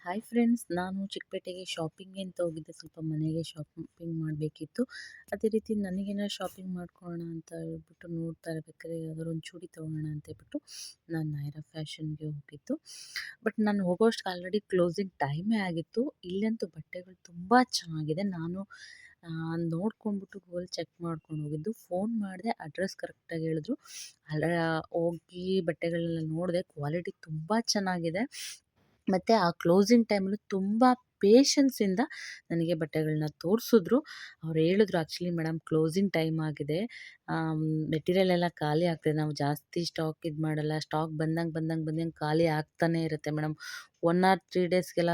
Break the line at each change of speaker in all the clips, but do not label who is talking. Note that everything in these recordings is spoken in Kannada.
ಹಾಯ್ ಫ್ರೆಂಡ್ಸ್, ನಾನು ಚಿಕ್ಕಪೇಟೆಗೆ ಶಾಪಿಂಗ್ಗೆ ಅಂತ ಹೋಗಿದ್ದೆ. ಸ್ವಲ್ಪ ಮನೆಗೆ ಶಾಪಿಂಗ್ ಮಾಡಬೇಕಿತ್ತು. ಅದೇ ರೀತಿ ನನಗೇನಾದ್ರು ಶಾಪಿಂಗ್ ಮಾಡ್ಕೊಳ್ಳೋಣ ಅಂತ ಹೇಳ್ಬಿಟ್ಟು ನೋಡ್ತಾ ಇರ್ಬೇಕಾದ್ರೆ ಯಾವ್ದಾದ್ರು ಒಂದು ಚೂಡಿ ತೊಗೊಳ್ಳೋಣ ಅಂತ ಹೇಳ್ಬಿಟ್ಟು ನಾನು ನೈರಾ ಫ್ಯಾಷನ್ಗೆ ಹೋಗಿದ್ದು. ಬಟ್ ನಾನು ಹೋಗೋಷ್ಟು ಆಲ್ರೆಡಿ ಕ್ಲೋಸಿಂಗ್ ಟೈಮೇ ಆಗಿತ್ತು. ಇಲ್ಲಂತೂ ಬಟ್ಟೆಗಳು ತುಂಬ ಚೆನ್ನಾಗಿದೆ. ನಾನು ನೋಡ್ಕೊಂಡ್ಬಿಟ್ಟು ಗೂಗಲ್ ಚೆಕ್ ಮಾಡ್ಕೊಂಡು ಹೋಗಿದ್ದು. ಫೋನ್ ಮಾಡಿದೆ, ಅಡ್ರೆಸ್ ಕರೆಕ್ಟಾಗಿ ಹೇಳಿದ್ರು. ಅಲ್ಲ ಹೋಗಿ ಬಟ್ಟೆಗಳನ್ನೆಲ್ಲ ನೋಡಿದೆ, ಕ್ವಾಲಿಟಿ ತುಂಬ ಚೆನ್ನಾಗಿದೆ. ಮತ್ತು ಆ ಕ್ಲೋಸಿಂಗ್ ಟೈಮಲ್ಲೂ ತುಂಬ ಪೇಷನ್ಸಿಂದ ನನಗೆ ಬಟ್ಟೆಗಳನ್ನ ತೋರಿಸಿದ್ರು. ಅವ್ರು ಹೇಳಿದ್ರು, ಆ್ಯಕ್ಚುಲಿ ಮೇಡಮ್ ಕ್ಲೋಸಿಂಗ್ ಟೈಮ್ ಆಗಿದೆ, ಮೆಟೀರಿಯಲ್ ಎಲ್ಲ ಖಾಲಿ ಆಗ್ತಿದೆ, ನಾವು ಜಾಸ್ತಿ ಸ್ಟಾಕ್ ಇದು ಮಾಡಲ್ಲ, ಸ್ಟಾಕ್ ಬಂದಂಗೆ ಖಾಲಿ ಆಗ್ತಾನೇ ಇರುತ್ತೆ ಮೇಡಮ್. 1 ಆರ್ 3 ಡೇಸ್ಗೆಲ್ಲ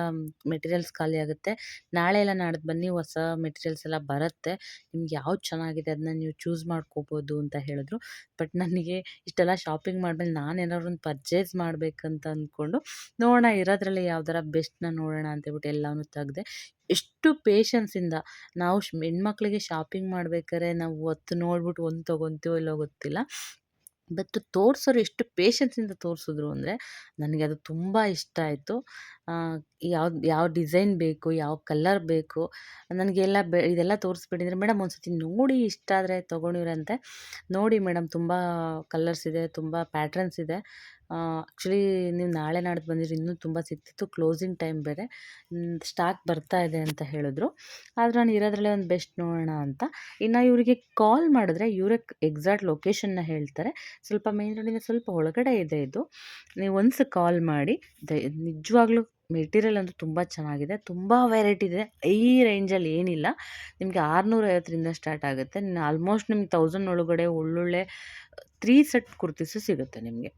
ಮೆಟೀರಿಯಲ್ಸ್ ಖಾಲಿ ಆಗುತ್ತೆ. ನಾಳೆ ಇಲ್ಲ ನಾಡ್ದು ಬನ್ನಿ, ಹೊಸ ಮೆಟೀರಿಯಲ್ಸ್ ಎಲ್ಲ ಬರುತ್ತೆ, ನಿಮ್ಗೆ ಯಾವ್ದು ಚೆನ್ನಾಗಿದೆ ಅದನ್ನ ನೀವು ಚೂಸ್ ಮಾಡ್ಕೋಬೋದು ಅಂತ ಹೇಳಿದ್ರು. ಬಟ್ ನನಗೆ ಇಷ್ಟೆಲ್ಲ ಶಾಪಿಂಗ್ ಮಾಡಿದ್ಮೇಲೆ ನಾನೇನಾದ್ರು ಒಂದು ಪರ್ಚೇಸ್ ಮಾಡಬೇಕಂತ ಅಂದ್ಕೊಂಡು ನೋಡೋಣ, ಇರೋದ್ರಲ್ಲಿ ಯಾವ್ದಾರ ಬೆಸ್ಟ್ನ ನೋಡೋಣ ಅಂತೇಳ್ಬಿಟ್ಟು ಎಲ್ಲನೂ ತೆಗ್ದೆ. ಎಷ್ಟು ಪೇಷನ್ಸಿಂದ ನಾವು ಹೆಣ್ಮಕ್ಳಿಗೆ ಶಾಪಿಂಗ್ ಮಾಡ್ಬೇಕಾದ್ರೆ ನಾವು ಹೊತ್ತು ನೋಡ್ಬಿಟ್ಟು ಒಂದು ತೊಗೊತೀವೋ ಇಲ್ಲೋ ಗೊತ್ತಿಲ್ಲ. ಬಟ್ ತೋರಿಸೋರು ಎಷ್ಟು ಪೇಷನ್ಸಿಂದ ತೋರಿಸಿದ್ರು ಅಂದರೆ ನನಗೆ ಅದು ತುಂಬ ಇಷ್ಟ ಆಯಿತು. ಯಾವ ಡಿಸೈನ್ ಬೇಕು, ಯಾವ ಕಲರ್ ಬೇಕು, ನನಗೆಲ್ಲ ಇದೆಲ್ಲ ತೋರಿಸ್ಬಿಟ್ಟಿದ್ರೆ, ಮೇಡಮ್ ಒಂದು ಸತಿ ನೋಡಿ ಇಷ್ಟ ಆದರೆ ತೊಗೊಂಡಿರಂತೆ. ನೋಡಿ ಮೇಡಮ್, ತುಂಬ ಕಲರ್ಸ್ ಇದೆ, ತುಂಬ ಪ್ಯಾಟ್ರನ್ಸ್ ಇದೆ. ಆ್ಯಕ್ಚುಲಿ ನೀವು ನಾಳೆ ನಾಡ್ದು ಬಂದಿದ್ರೆ ಇನ್ನೂ ತುಂಬ ಸಿಗ್ತಿತ್ತು, ಕ್ಲೋಸಿಂಗ್ ಟೈಮ್ ಬೇರೆ, ಸ್ಟಾಕ್ ಬರ್ತಾ ಇದೆ ಅಂತ ಹೇಳಿದ್ರು. ಆದರೆ ನಾನು ಇರೋದ್ರಲ್ಲೇ ಒಂದು ಬೆಸ್ಟ್ ನೋಡೋಣ ಅಂತ. ಇನ್ನು ಇವರಿಗೆ ಕಾಲ್ ಮಾಡಿದ್ರೆ ಇವರೇ ಎಕ್ಸಾಕ್ಟ್ ಲೊಕೇಶನ್ನ ಹೇಳ್ತಾರೆ. ಸ್ವಲ್ಪ ಮೇನ್ ರೋಡಿಂದ ಸ್ವಲ್ಪ ಒಳಗಡೆ ಇದೆ ಇದು. ನೀವು ಒಂದ್ಸ ಕಾಲ್ ಮಾಡಿ. ನಿಜವಾಗ್ಲೂ ಮೆಟೀರಿಯಲ್ ಅಂತೂ ತುಂಬ ಚೆನ್ನಾಗಿದೆ, ತುಂಬ ವೆರೈಟಿ ಇದೆ. ಈ ರೇಂಜಲ್ಲಿ ಏನಿಲ್ಲ, ನಿಮಗೆ 650ರಿಂದ ಸ್ಟಾರ್ಟ್ ಆಗುತ್ತೆ. ಆಲ್ಮೋಸ್ಟ್ ನಿಮ್ಗೆ 1000 ಒಳಗಡೆ ಒಳ್ಳೊಳ್ಳೆ 3 ಸೆಟ್ ಕುರ್ತೀಸು ಸಿಗುತ್ತೆ ನಿಮಗೆ.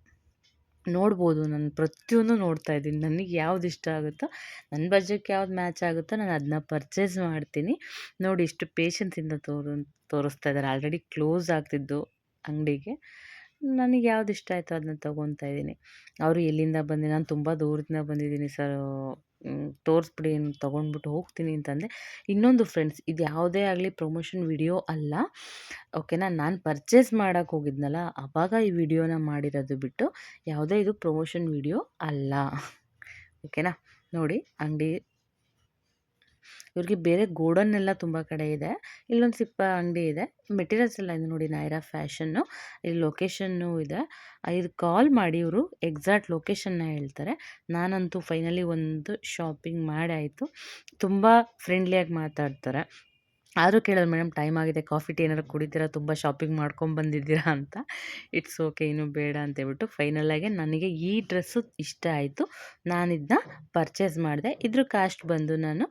ನೋಡ್ಬೋದು, ನಾನು ಪ್ರತಿಯೊಂದು ನೋಡ್ತಾ ಇದ್ದೀನಿ, ನನಗೆ ಯಾವ್ದು ಇಷ್ಟ ಆಗುತ್ತೋ, ನನ್ನ ಬಜೆಟ್ಗೆ ಯಾವ್ದು ಮ್ಯಾಚ್ ಆಗುತ್ತೋ ನಾನು ಅದನ್ನ ಪರ್ಚೇಸ್ ಮಾಡ್ತೀನಿ. ನೋಡಿ ಎಷ್ಟು ಪೇಷನ್ಸಿಂದ ತೋರಿಸ್ತಾ ಇದ್ದಾರೆ. ಆಲ್ರೆಡಿ ಕ್ಲೋಸ್ ಆಗ್ತಿದ್ದು ಅಂಗಡಿಗೆ. ನನಗೆ ಯಾವ್ದು ಇಷ್ಟ ಆಯಿತು ಅದನ್ನ ತೊಗೊತಾ ಇದ್ದೀನಿ. ಅವರು ಎಲ್ಲಿಂದ ಬಂದೆ, ನಾನು ತುಂಬ ದೂರದಿಂದ ಬಂದಿದ್ದೀನಿ ಸರ್, ತೋರಿಸ್ಬಿಡಿ, ತೊಗೊಂಡ್ಬಿಟ್ಟು ಹೋಗ್ತೀನಿ ಅಂತಂದೆ. ಇನ್ನೊಂದು ಫ್ರೆಂಡ್ಸ್, ಇದು ಯಾವುದೇ ಆಗಲಿ ಪ್ರಮೋಷನ್ ವಿಡಿಯೋ ಅಲ್ಲ, ಓಕೆನಾ. ನಾನು ಪರ್ಚೇಸ್ ಮಾಡೋಕ್ಕೆ ಹೋಗಿದ್ನಲ್ಲ, ಆವಾಗ ಈ ವಿಡಿಯೋನ ಮಾಡಿರೋದು ಬಿಟ್ಟು ಯಾವುದೇ ಇದು ಪ್ರಮೋಷನ್ ವಿಡಿಯೋ ಅಲ್ಲ, ಓಕೆನಾ. ನೋಡಿ ಅಂಗಡಿ, ಇವ್ರಿಗೆ ಬೇರೆ ಗೋಡನ್ನೆಲ್ಲ ತುಂಬ ಕಡೆ ಇದೆ. ಇಲ್ಲೊಂದು ಸಿಪ್ಪ ಅಂಗಡಿ ಇದೆ. ಮೆಟೀರಿಯಲ್ಸ್ ಎಲ್ಲ ಇದೆ ನೋಡಿ, ನೈರಾ ಫ್ಯಾಷನ್ನು. ಇಲ್ಲಿ ಲೊಕೇಶನ್ನು ಇದೆ. ಇದು ಕಾಲ್ ಮಾಡಿ ಇವರು ಎಕ್ಸಾಕ್ಟ್ ಲೊಕೇಶನ್ನ ಹೇಳ್ತಾರೆ. ನಾನಂತೂ ಫೈನಲಿ ಒಂದು ಶಾಪಿಂಗ್ ಮಾಡಾಯಿತು. ತುಂಬ ಫ್ರೆಂಡ್ಲಿಯಾಗಿ ಮಾತಾಡ್ತಾರೆ. ಆದರೂ ಕೇಳೋದು, ಮೇಡಮ್ ಟೈಮ್ ಆಗಿದೆ, ಕಾಫಿ ಟೀ ಏನಾರು ಕುಡಿತೀರಾ, ತುಂಬ ಶಾಪಿಂಗ್ ಮಾಡ್ಕೊಂಬಂದಿದ್ದೀರಾ ಅಂತ. ಇಟ್ಸ್ ಓಕೆ, ಇನ್ನೂ ಬೇಡ ಅಂತೇಳ್ಬಿಟ್ಟು ಫೈನಲಾಗಿ ನನಗೆ ಈ ಡ್ರೆಸ್ಸು ಇಷ್ಟ ಆಯಿತು. ನಾನಿದನ್ನ ಪರ್ಚೇಸ್ ಮಾಡಿದೆ. ಇದ್ರ ಕಾಸ್ಟ್ ಬಂದು ನಾನು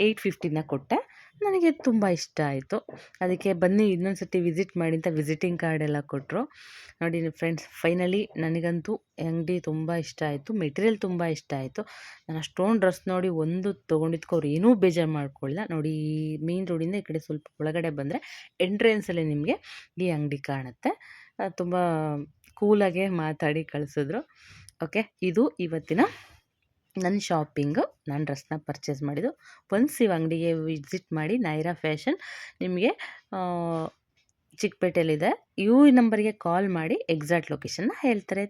850ನ ಕೊಟ್ಟೆ. ನನಗೆ ತುಂಬ ಇಷ್ಟ ಆಯಿತು. ಅದಕ್ಕೆ ಬನ್ನಿ ಇನ್ನೊಂದು ಸರ್ತಿ ವಿಸಿಟ್ ಮಾಡಿ ಅಂತ ವಿಸಿಟಿಂಗ್ ಕಾರ್ಡ್ ಎಲ್ಲ ಕೊಟ್ಟರು. ನೋಡಿ ಫ್ರೆಂಡ್ಸ್, ಫೈನಲಿ ನನಗಂತೂ ಅಂಗಡಿ ತುಂಬ ಇಷ್ಟ ಆಯಿತು, ಮೆಟೀರಿಯಲ್ ತುಂಬ ಇಷ್ಟ ಆಯಿತು. ನಾನು ಅಷ್ಟೊಂದು ಡ್ರೆಸ್ ನೋಡಿ ಒಂದು ತೊಗೊಂಡಿದ್ದಕ್ಕೆ ಅವ್ರು ಏನೂ ಬೇಜಾರು ಮಾಡ್ಕೊಳ್ಳಿಲ್ಲ. ನೋಡಿ, ಮೇನ್ ರೋಡಿಂದ ಈ ಕಡೆ ಸ್ವಲ್ಪ ಒಳಗಡೆ ಬಂದರೆ ಎಂಟ್ರೆನ್ಸಲ್ಲಿ ನಿಮಗೆ ಈ ಅಂಗಡಿ ಕಾಣುತ್ತೆ. ತುಂಬ ಕೂಲಾಗೆ ಮಾತಾಡಿ ಕಳಿಸಿದ್ರು. ಓಕೆ, ಇದು ಇವತ್ತಿನ ನನ್ನ ಶಾಪಿಂಗು. ನಾನು ಡ್ರೆಸ್ನ ಪರ್ಚೇಸ್ ಮಾಡಿದ್ದು. ಒನ್ಸ್ ಈ ಅಂಗಡಿಗೆ ವಿಸಿಟ್ ಮಾಡಿ. ನೈರಾ ಫ್ಯಾಷನ್ ನಿಮಗೆ ಚಿಕ್ಕಪೇಟೆಯಲ್ಲಿದೆ. ಈ ನಂಬರ್ಗೆ ಕಾಲ್ ಮಾಡಿ ಎಕ್ಸಾಕ್ಟ್ ಲೊಕೇಶನ್ನ ಹೇಳ್ತಾರೆ.